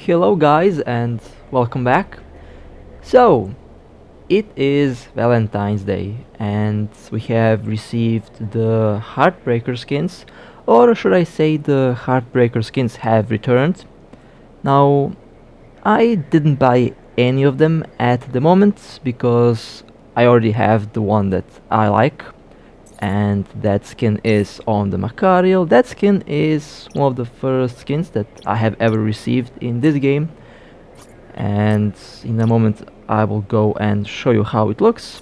Hello guys and welcome back. So, it is Valentine's Day and we have received the Heartbreaker skins, or should I say the Heartbreaker skins have returned. Now, I didn't buy any of them at the moment because I already have the one that I like, and that skin is on the Macariel. That skin is one of the first skins that I have ever received in this game, and in a moment I will go and show you how it looks.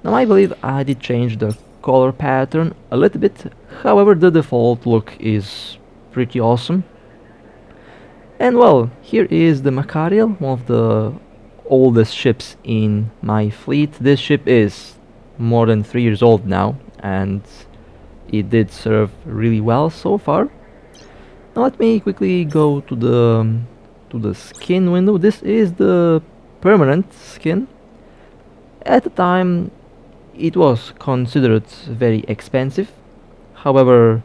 Now I believe I did change the color pattern a little bit, however the default look is pretty awesome. And well, here is the Macariel, one of the oldest ships in my fleet. This ship is more than 3 years old now, and it did serve really well so far. Now let me quickly go to the skin window. This is the permanent skin. At the time it was considered very expensive, however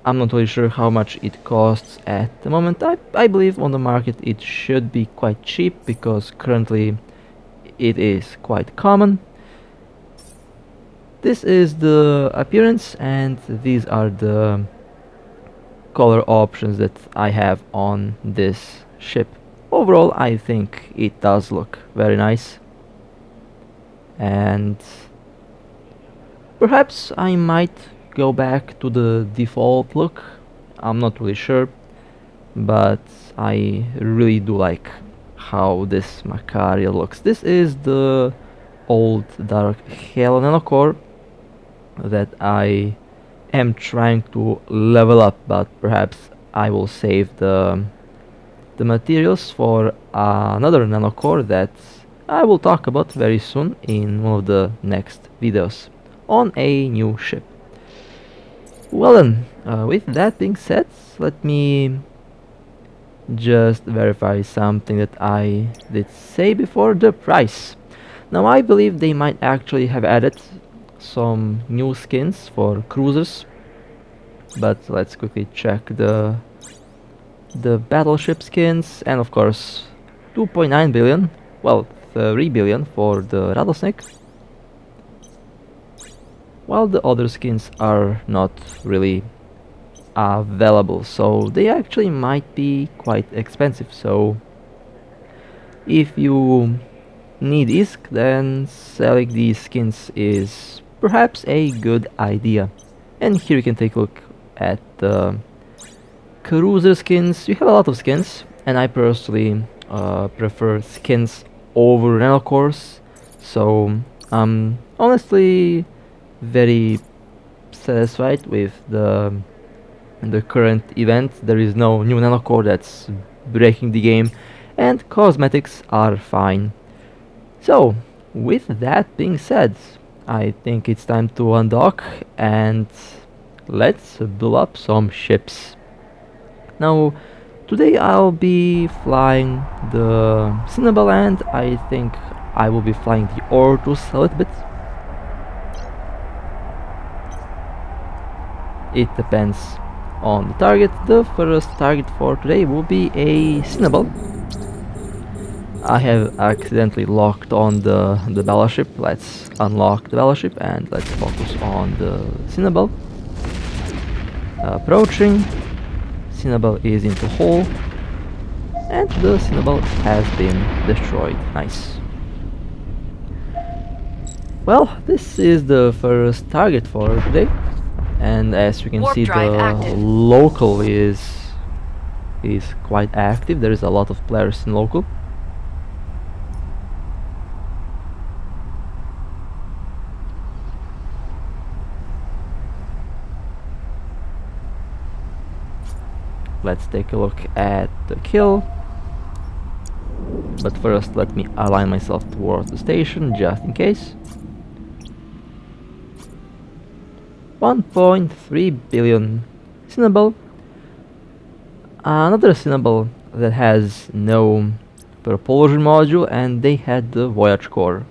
I'm not really sure how much it costs at the moment. I believe on the market it should be quite cheap because currently it is quite common. This is the appearance and these are the color options that I have on this ship. Overall I think it does look very nice, and perhaps I might go back to the default look. I'm not really sure, but I really do like how this Macariel looks. This is the old Dark Halo nanocore that I am trying to level up, but perhaps I will save the materials for another nanocore that I will talk about very soon in one of the next videos on a new ship. Well then, with that being said, let me just verify something that I did say before: the price. Now I believe they might actually have added some new skins for cruisers, but let's quickly check the battleship skins, and of course 2.9 billion, well 3 billion for the rattlesnake, while the other skins are not really available, so they actually might be quite expensive. So if you need ISK, then selling these skins is perhaps a good idea. And here you can take a look at the cruiser skins. You have a lot of skins, and I personally prefer skins over nanocores, so I'm honestly very satisfied with the current event. There is no new nanocore that's breaking the game, and cosmetics are fine. So with that being said, I think it's time to undock and let's build up some ships. Now today I'll be flying the Cinnabel, and I think I will be flying the Ortus a little bit. It depends on the target. The first target for today will be a Cinnabel. I have accidentally locked on the battleship. Let's unlock the battleship and let's focus on the Cinnabel. Approaching. Cinnabel is into hole, and the Cinnabel has been destroyed. Nice. Well, this is the first target for today, and as you can see, the local is quite active. There is a lot of players in local. Let's take a look at the kill, but first let me align myself towards the station just in case. 1.3 billion Cinnabel. Another Cinnabel that has no propulsion module, and they had the Voyage core.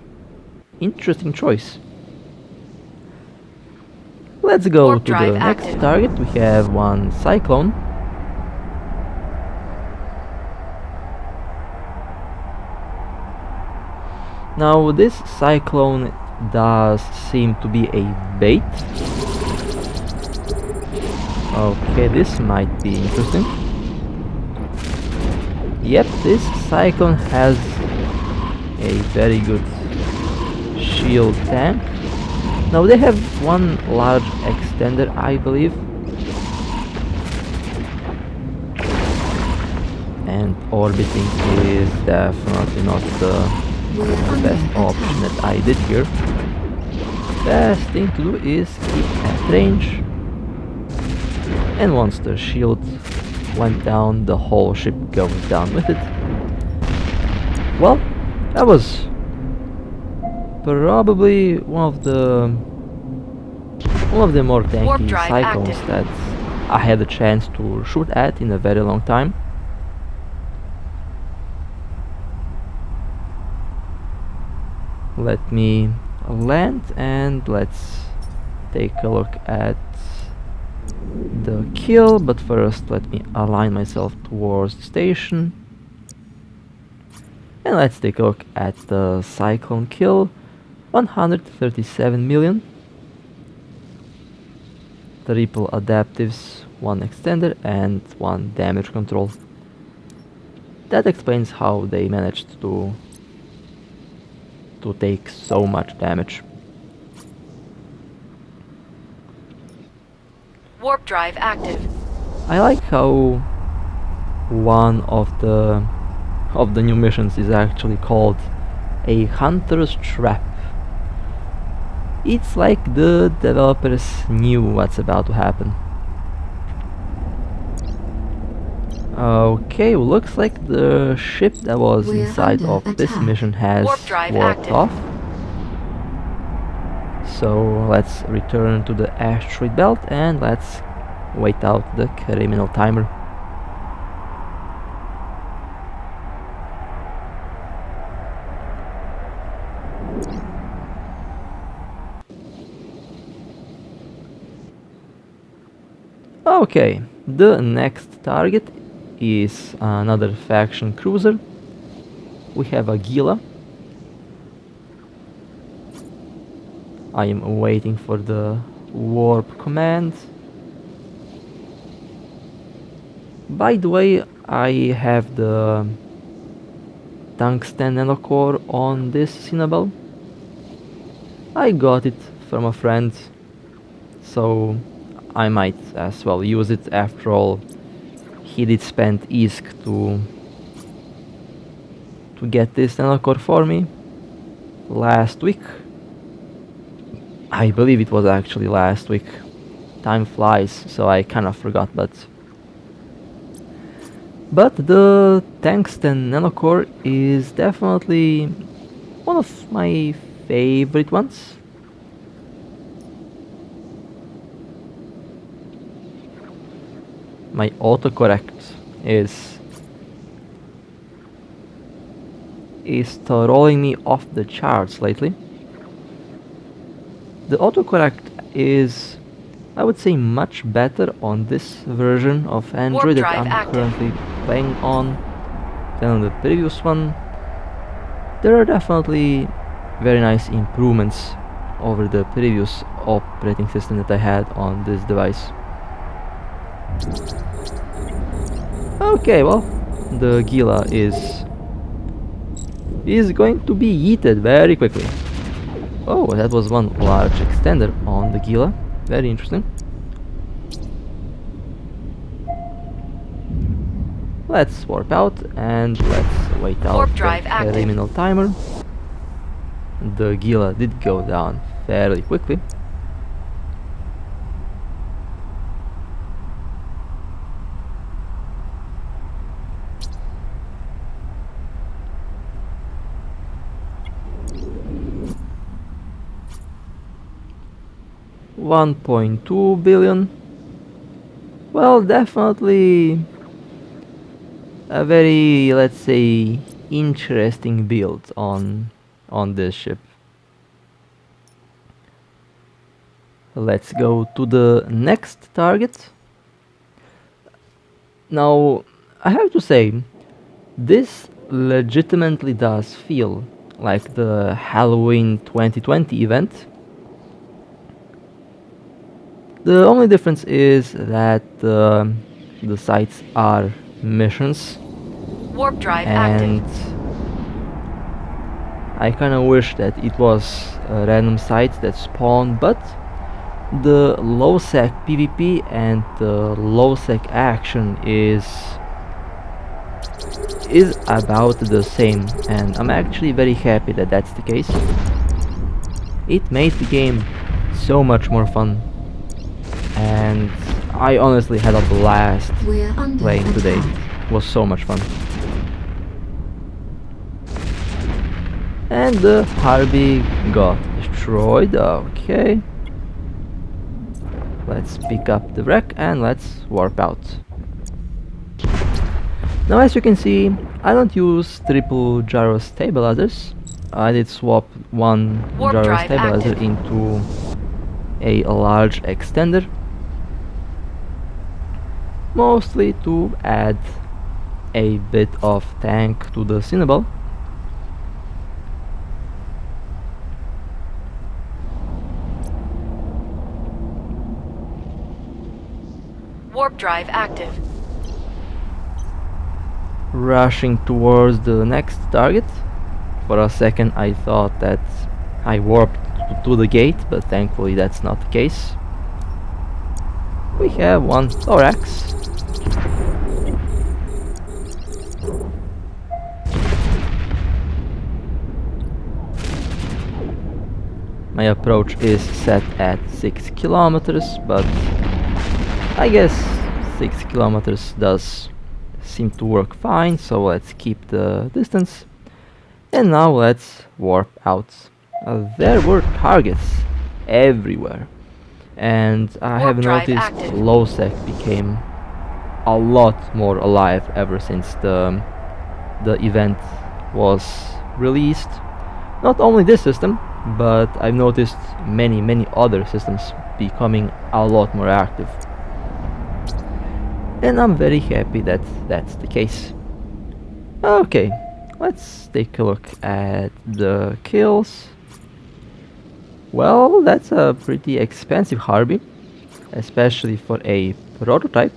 Interesting choice. Let's go to the next target. We have one Cyclone. Now this cyclone does seem to be a bait. Okay, this might be interesting. Yep, this cyclone has a very good shield tank. Now they have one large extender, I believe. And orbiting is definitely not the best option that I did here. Best thing to do is keep at range. And once the shield went down, the whole ship goes down with it. Well, that was probably one of the more tanky cyclones that I had a chance to shoot at in a very long time. Let me land and let's take a look at the kill, but first let me align myself towards the station. And let's take a look at the cyclone kill. 137 million. Triple adaptives, 1 extender and 1 damage control. That explains how they managed to take so much damage. Warp drive active. I like how one of the new missions is actually called a Hunter's Trap. It's like the developers knew what's about to happen. Okay, looks like the ship that was inside of this mission has warped off. So let's return to the asteroid belt and let's wait out the criminal timer. Okay, the next target is another faction cruiser. We have a Gila. I am waiting for the warp command. By the way, I have the tungsten nanocore on this Cinnabel. I got it from a friend, so I might as well use it. After all, he did spend ISK to get this nanocore for me last week. I believe it was actually last week. Time flies, so I kind of forgot, but the tungsten nanocore is definitely one of my favorite ones. My autocorrect is throwing me off the charts lately. The autocorrect is, I would say, much better on this version of Android that I'm currently playing on than on the previous one. There are definitely very nice improvements over the previous operating system that I had on this device. Okay, well, the Gila is going to be yeeted very quickly. Oh, that was one large extender on the Gila. Very interesting. Let's warp out and let's wait out the criminal timer. The Gila did go down fairly quickly. $1.2 billion. Well, definitely a very, let's say, interesting build on this ship. Let's go to the next target. Now, I have to say, this legitimately does feel like the Halloween 2020 event. The only difference is that the sites are missions. Warp drive and active. I kinda wish that it was a random site that spawned, but the low sec PvP and the low sec action is about the same, and I'm actually very happy that that's the case. It made the game so much more fun, and I honestly had a blast playing today. It was so much fun. And the Harvey got destroyed. Okay. Let's pick up the wreck and let's warp out. Now, as you can see, I don't use triple gyro stabilizers. I did swap one gyro stabilizer into a large extender, mostly to add a bit of tank to the Cinnaball. Warp drive active. Rushing towards the next target. For a second I thought that I warped to the gate, but thankfully that's not the case. We have one thorax. My approach is set at 6 kilometers, but I guess 6 kilometers does seem to work fine, so let's keep the distance. And now let's warp out. There were targets everywhere, and I have noticed low sec became a lot more alive ever since the event was released. Not only this system, but I've noticed many other systems becoming a lot more active. And I'm very happy that that's the case. Okay, let's take a look at the kills. Well, that's a pretty expensive Harvey, especially for a prototype.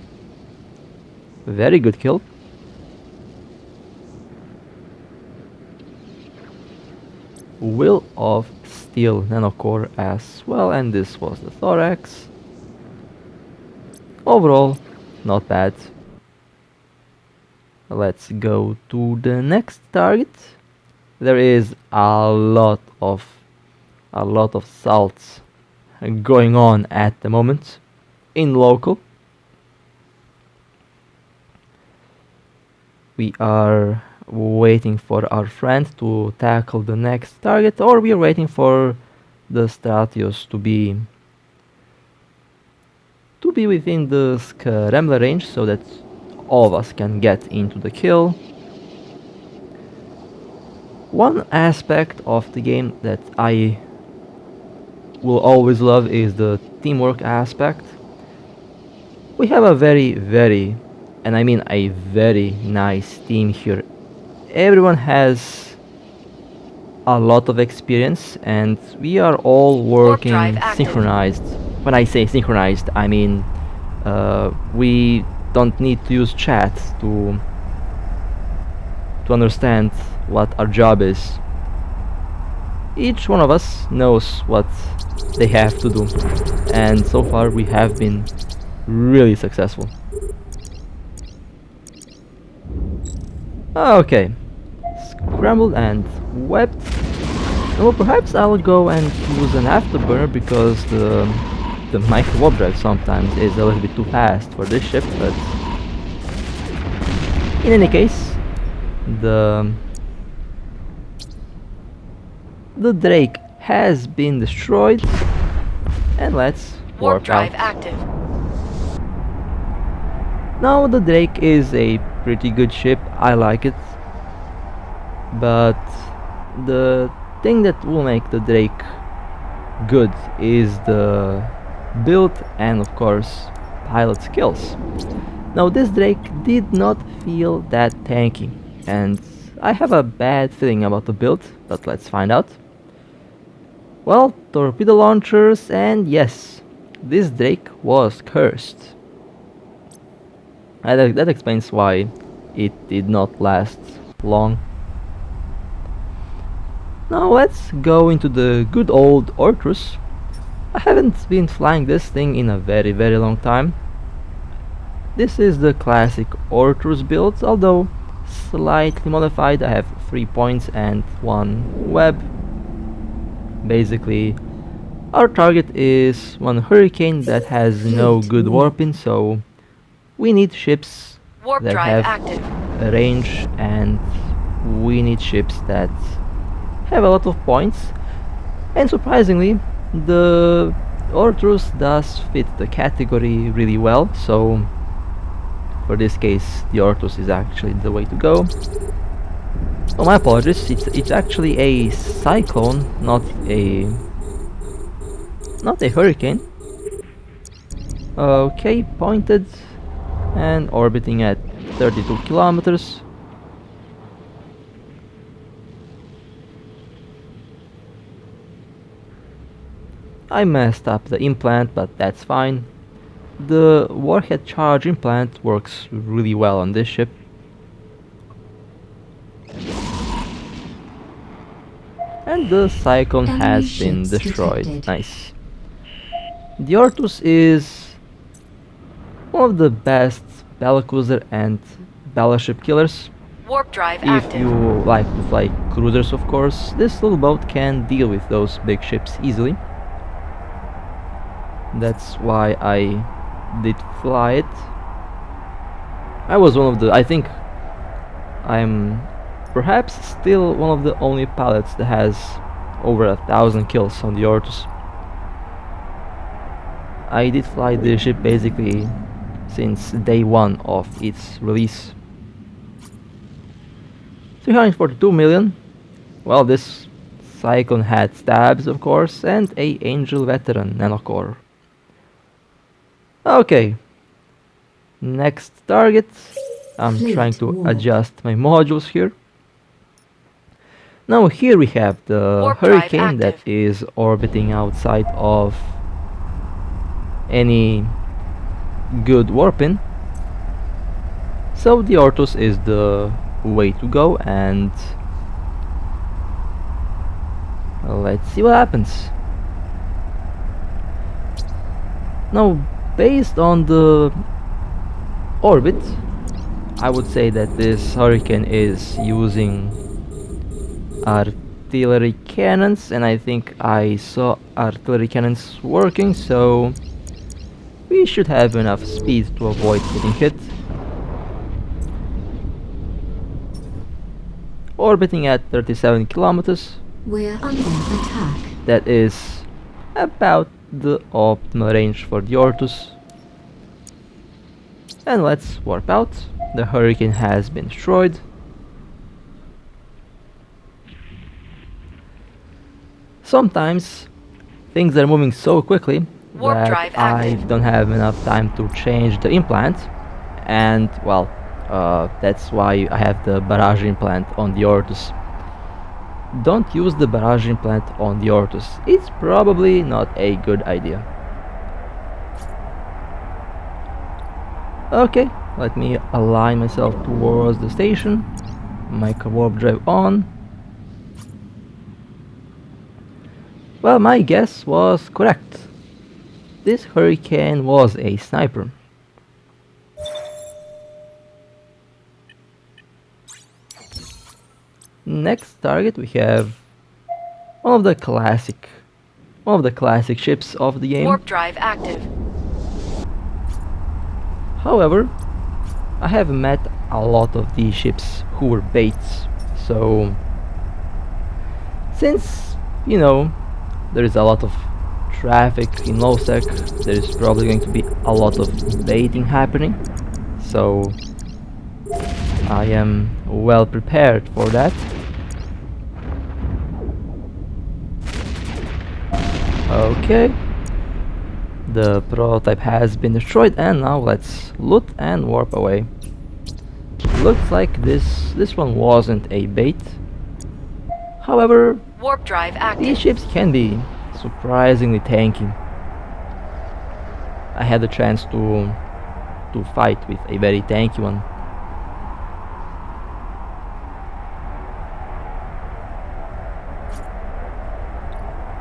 Very good kill. Will of Steel nanocore as well, and this was the thorax. Overall, not bad. Let's go to the next target. There is a lot of salts going on at the moment in local. We are waiting for our friend to tackle the next target, or we are waiting for the Stratios to be within the Scrambler range so that all of us can get into the kill. One aspect of the game that I will always love is the teamwork aspect. We have a very, and I mean a very nice team here. Everyone has a lot of experience and we are all working synchronized. When I say synchronized, I mean we don't need to use chat to understand what our job is. Each one of us knows what they have to do, and so far we have been really successful. Okay, scrambled and webbed. Well, perhaps I'll go and use an afterburner because the micro warp drive sometimes is a little bit too fast for this ship, but in any case, the Drake has been destroyed, and let's warp drive active. Now the Drake is a pretty good ship, I like it, but the thing that will make the Drake good is the build and of course pilot skills. Now this Drake did not feel that tanky, and I have a bad feeling about the build, but let's find out. Well, torpedo launchers, and yes, this Drake was cursed. That explains why it did not last long. Now let's go into the good old Ortrus. I haven't been flying this thing in a very long time. This is the classic Ortrus build, although slightly modified. I have 3 points and 1 web. Basically, our target is one hurricane that has no good warping, so we need ships Warp that drive have active. a range, and we need ships that have a lot of points. And surprisingly, the Ortrus does fit the category really well, so for this case the Ortrus is actually the way to go. Oh, my apologies, it's actually a cyclone, not a hurricane. Okay, pointed and orbiting at 32 kilometers. I messed up the implant, but that's fine. The warhead charge implant works really well on this ship. And the Cyclone has been destroyed. Nice. The Ortrus is one of the best battlecruiser and battleship killers. Warp drive If active. you like to fly cruisers, of course, this little boat can deal with those big ships easily. That's why I did fly it. I was one of the, I think I'm perhaps still one of the only pilots that has over 1,000 kills on the Ortrus. I did fly the ship basically since day one of its release. 342 million. Well, this Cyclone had stabs, of course, and a Angel Veteran nanocore. Okay, next target. I'm trying to adjust my modules here. Now here we have the Warp drive Hurricane that active. is orbiting outside of any good warping. So the Ortrus is the way to go, and let's see what happens. Now, based on the orbit, I would say that this Hurricane is using artillery cannons, and I think I saw artillery cannons working, so we should have enough speed to avoid getting hit. Orbiting at 37 kilometers. We're under attack. That is about the optimal range for the Ortrus. And let's warp out. The Hurricane has been destroyed. Sometimes things are moving so quickly Warp that drive I active. don't have enough time to change the implant, and well, that's why I have the barrage implant on the Ortrus. Don't use the barrage implant on the Ortrus. It's probably not a good idea. Okay, let me align myself towards the station. Micro warp drive on. Well, my guess was correct. This Hurricane was a sniper. Next target we have one of the classic ships of the game. Warp drive active. However, I have met a lot of these ships who were baits, so since, you know, there is a lot of traffic in low-sec, there is probably going to be a lot of baiting happening, so I am well prepared for that. Okay, the prototype has been destroyed, and now let's loot and warp away. looks like this one wasn't a bait. However, Warp drive active. these ships can be surprisingly tanky. I had the chance to fight with a very tanky one.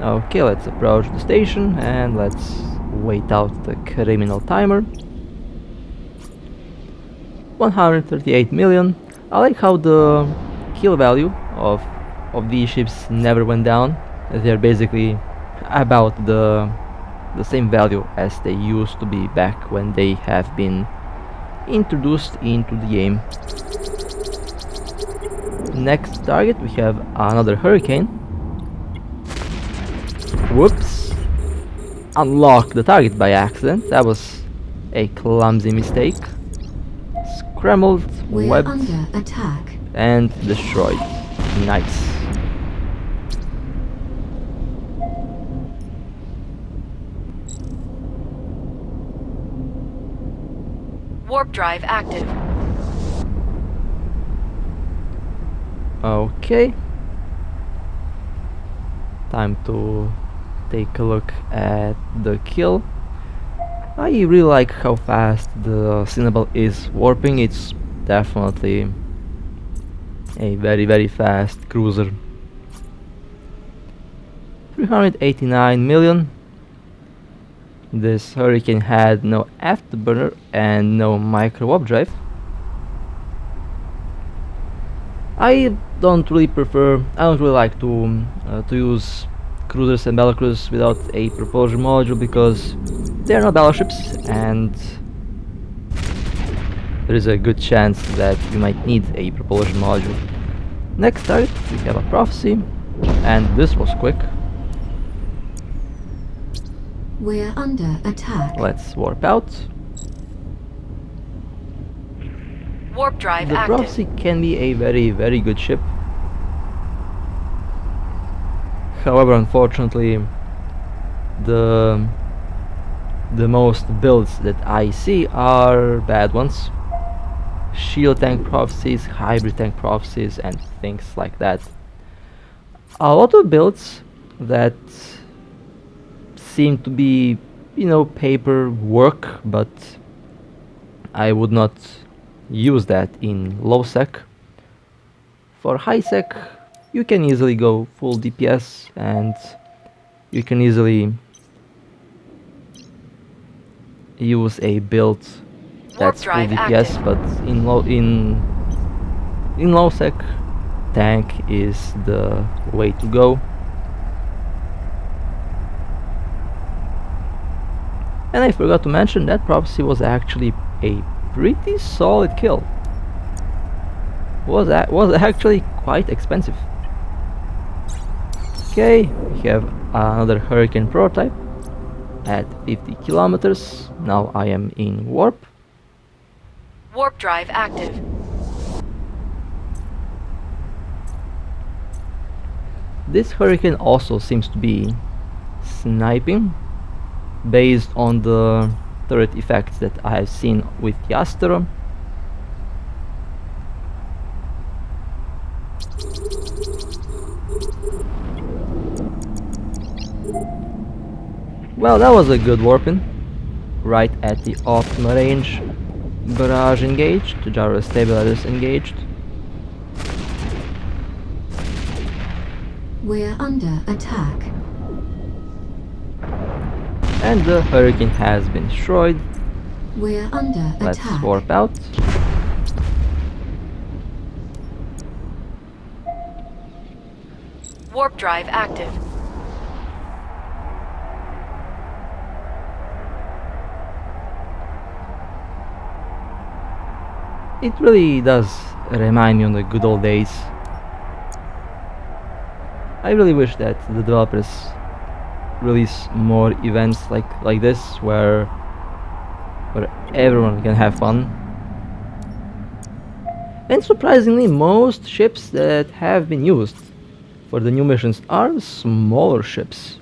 Okay, let's approach the station and let's wait out the criminal timer. 138 million. I like how the kill value of these ships never went down. They're basically about the same value as they used to be back when they have been introduced into the game. Next target, we have another hurricane. Whoops! Unlocked the target by accident. That was a clumsy mistake. Scrambled, We're webbed, under attack. and destroyed. Nice. Warp drive active. Okay. Time to take a look at the kill. I really like how fast the Cinnabal is warping. It's definitely a very fast cruiser. 389 million. This hurricane had no afterburner and no micro warp drive. I don't really like to use cruisers and battlecruisers without a propulsion module because they're not battleships and there is a good chance that you might need a propulsion module. Next target, we have a prophecy, and this was quick. We're under attack. Let's warp out. Warp drive The active. prophecy can be a very good ship. However, unfortunately, the most builds that I see are bad ones. Shield tank prophecies, hybrid tank prophecies, and things like that. A lot of builds that seem to be, you know, paper work, but I would not use that in low sec. For high sec, you can easily go full DPS and you can easily use a build that's full drive DPS, active. but in low sec, tank is the way to go. And I forgot to mention that prophecy was actually a pretty solid kill. Was actually quite expensive. Okay, we have another hurricane prototype at 50 kilometers. Now I am in warp. Warp drive active. This hurricane also seems to be sniping based on the turret effects that I have seen with Yastero. Well, that was a good warping. Right at the optimal range. Barrage engaged, gyro stabilizers engaged. We're under attack. And the hurricane has been destroyed. We're under Let's attack. warp out. Warp drive active. It really does remind me on the good old days. I really wish that the developers release more events like this where everyone can have fun. And surprisingly, most ships that have been used for the new missions are smaller ships.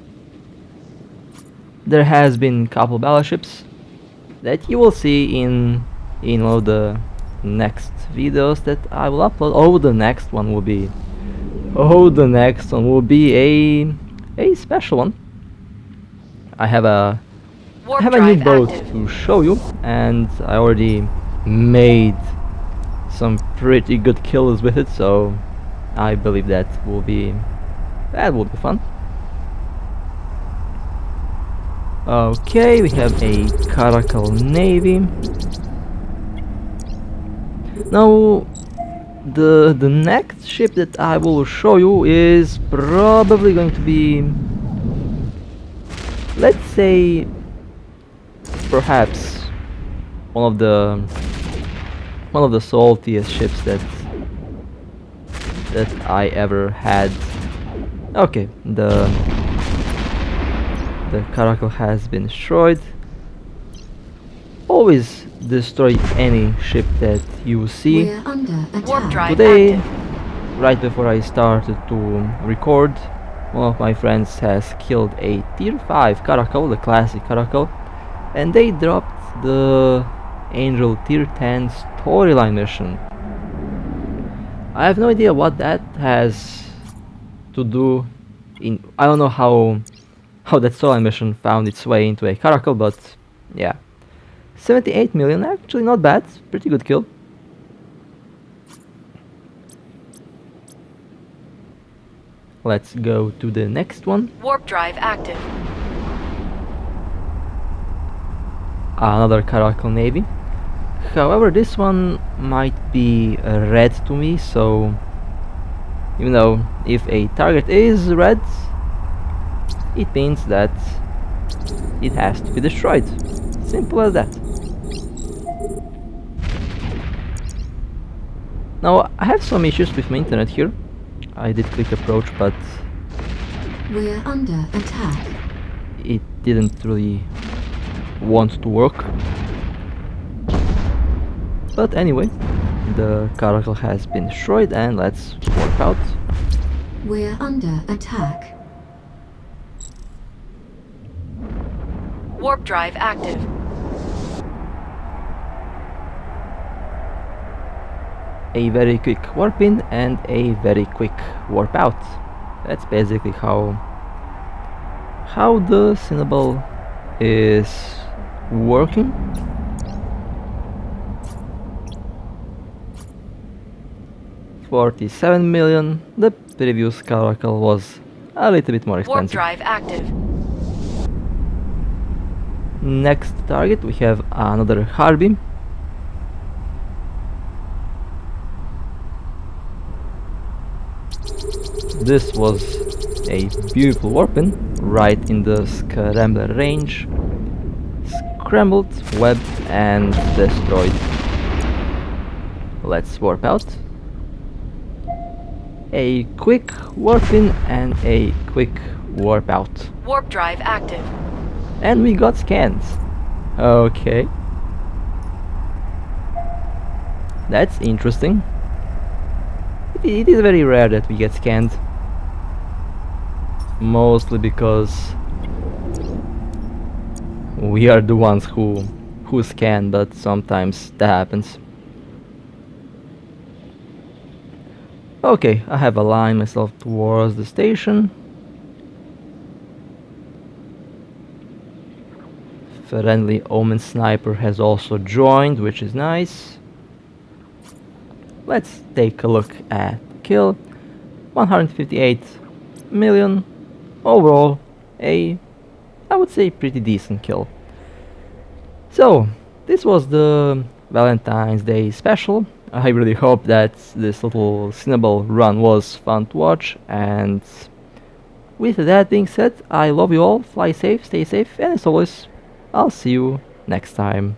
There has been a couple battleships that you will see in all the next videos that I will upload. Oh, the next one will be... Oh, the next one will be a special one. I have a new boat to show you, and I already made some pretty good kills with it, so I believe that will be fun. Okay, we have a Caracal Navy. Now, the next ship that I will show you is probably going to be, let's say, perhaps one of the saltiest ships that I ever had. Okay, the Caracal has been destroyed. Always destroy any ship that you see. We're under Warp attack. drive Today, active. right before I started to record, one of my friends has killed a tier 5 Caracal, the classic Caracal, and they dropped the Angel tier 10 storyline mission. I have no idea what that has to do in... I don't know how that storyline mission found its way into a Caracal, but yeah. 78 million, actually not bad, pretty good kill. Let's go to the next one. Warp drive active. Another Caracal Navy. However, this one might be red to me, so even though if a target is red, it means that it has to be destroyed. Simple as that. Now, I have some issues with my internet here. I did click approach, but We're under attack. it didn't really want to work. But anyway, the Caracal has been destroyed, and let's warp out. We're under attack. Warp drive active. A very quick warp in and a very quick warp out. That's basically how the Cinnabal is working. $47 million. The previous Caracal was a little bit more Warp expensive. drive active. Next target we have another Harby. This was a beautiful warp-in, right in the Scrambler range. Scrambled, webbed, and destroyed. Let's warp out. A quick warp-in and a quick warp out. Warp drive active. And we got scans. Okay. That's interesting. It is very rare that we get scanned. Mostly because we are the ones who scan, but sometimes that happens. Okay, I have aligned myself towards the station. Friendly Omen Sniper has also joined, which is nice. Let's take a look at kill. 158 million. Overall, I would say pretty decent kill. So, this was the Valentine's Day special. I really hope that this little Cinnabal run was fun to watch, and with that being said, I love you all, fly safe, stay safe, and as always, I'll see you next time.